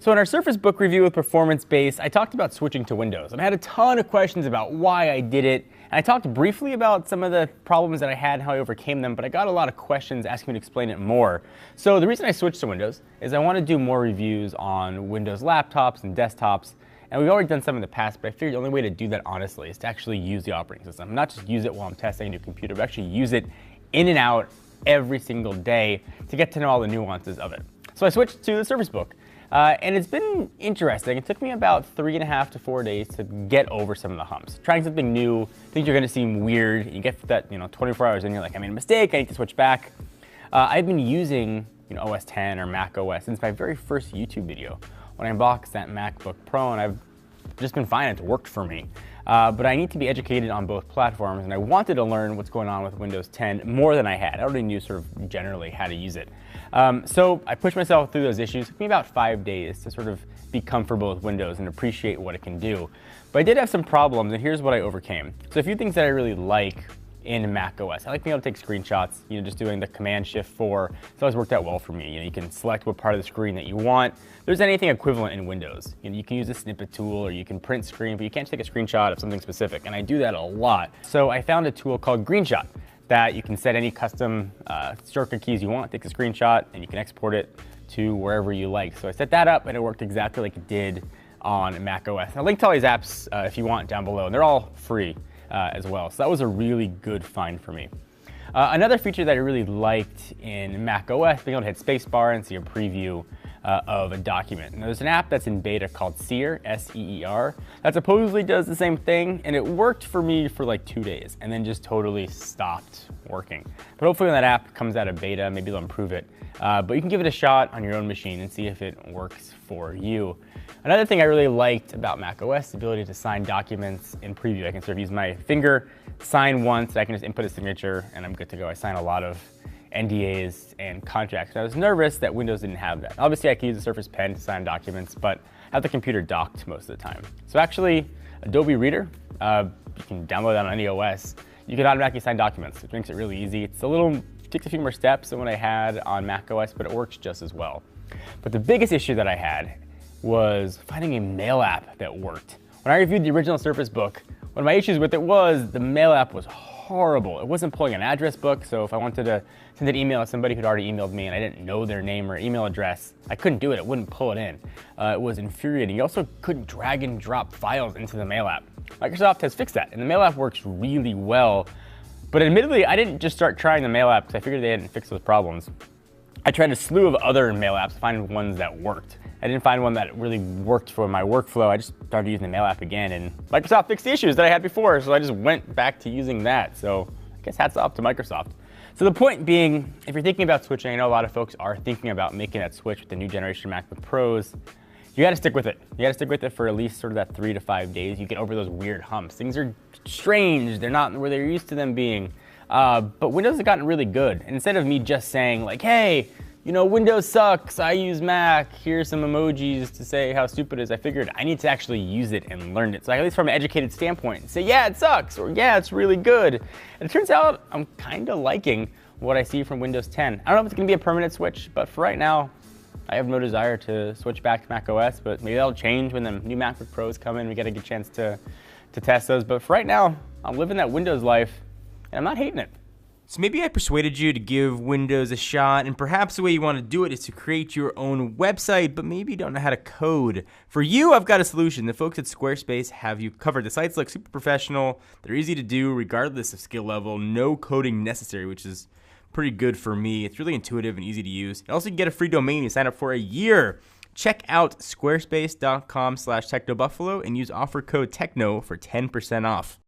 So in our Surface Book review with Performance Base, I talked about switching to Windows, and I had a ton of questions about why I did it. And I talked briefly about some of the problems that I had and how I overcame them, but I got a lot of questions asking me to explain it more. So the reason I switched to Windows is I want to do more reviews on Windows laptops and desktops. And we've already done some in the past, but I figured the only way to do that honestly is to actually use the operating system. Not just use it while I'm testing a new computer, but actually use it in and out every single day to get to know all the nuances of it. So I switched to the Surface Book. And it's been interesting. It took me about 3.5 to 4 days to get over some of the humps. Trying something new, things are going to seem weird. You get that 24 hours in, you're like, I made a mistake, I need to switch back. I've been using OS X or Mac OS since my very first YouTube video when I unboxed that MacBook Pro, and I've just been fine. It's worked for me. But I need to be educated on both platforms, and I wanted to learn what's going on with Windows 10 more than I had. I already knew sort of generally how to use it. So I pushed myself through those issues. It took me about 5 days to sort of be comfortable with Windows and appreciate what it can do. But I did have some problems, and here's what I overcame. So a few things that I really like in Mac OS. I like being able to take screenshots, just doing the Command-Shift-4. It's always worked out well for me. You can select what part of the screen that you want. There's anything equivalent in Windows. You can use a snippet tool or you can print screen, but you can't take a screenshot of something specific, and I do that a lot. So I found a tool called GreenShot that you can set any custom shortcut keys you want, take a screenshot, and you can export it to wherever you like. So I set that up, and it worked exactly like it did on Mac OS. I'll link to all these apps if you want down below, and they're all free as well. So that was a really good find for me. Another feature that I really liked in Mac OS, being able to hit spacebar and see a preview of a document. And there's an app that's in beta called Seer, S-E-E-R, that supposedly does the same thing, and it worked for me for like 2 days, and then just totally stopped working. But hopefully when that app comes out of beta, maybe they'll improve it. But you can give it a shot on your own machine and see if it works for you. Another thing I really liked about Mac OS is the ability to sign documents in preview. I can sort of use my finger, sign once, and I can just input a signature, and I'm good to go. I sign a lot of NDAs and contracts. And I was nervous that Windows didn't have that. Obviously, I could use the Surface Pen to sign documents, but I have the computer docked most of the time. So actually, Adobe Reader, you can download that on any OS. You can automatically sign documents, which makes it really easy. It takes a few more steps than what I had on Mac OS, but it works just as well. But the biggest issue that I had was finding a mail app that worked. When I reviewed the original Surface Book, one of my issues with it was the mail app was horrible. It wasn't pulling an address book, so if I wanted to send an email to somebody who'd already emailed me and I didn't know their name or email address, I couldn't do it. It wouldn't pull it in. It was infuriating. You also couldn't drag and drop files into the mail app. Microsoft has fixed that, and the mail app works really well. But admittedly, I didn't just start trying the mail app because I figured they hadn't fixed those problems. I tried a slew of other mail apps to find ones that worked. I didn't find one that really worked for my workflow. I just started using the mail app again, and Microsoft fixed the issues that I had before, so I just went back to using that. So I guess hats off to Microsoft. So the point being, if you're thinking about switching, I know a lot of folks are thinking about making that switch with the new generation MacBook Pros. You gotta stick with it. You gotta stick with it for at least sort of that 3 to 5 days. You get over those weird humps. Things are strange. They're not where they're used to them being. But Windows has gotten really good. And instead of me just saying like, hey, Windows sucks, I use Mac, here's some emojis to say how stupid it is, I figured I need to actually use it and learn it. So at least from an educated standpoint, say, yeah, it sucks, or yeah, it's really good. And it turns out I'm kind of liking what I see from Windows 10. I don't know if it's gonna be a permanent switch, but for right now, I have no desire to switch back to Mac OS, but maybe that'll change when the new MacBook Pros come in. We get a good chance to test those. But for right now, I'm living that Windows life, and I'm not hating it. So maybe I persuaded you to give Windows a shot, and perhaps the way you want to do it is to create your own website, but maybe you don't know how to code. For you, I've got a solution. The folks at Squarespace have you covered. The sites look super professional. They're easy to do regardless of skill level. No coding necessary, which is pretty good for me. It's really intuitive and easy to use. And also, you get a free domain. You sign up for a year. Check out squarespace.com/technobuffalo and use offer code TECHNO for 10% off.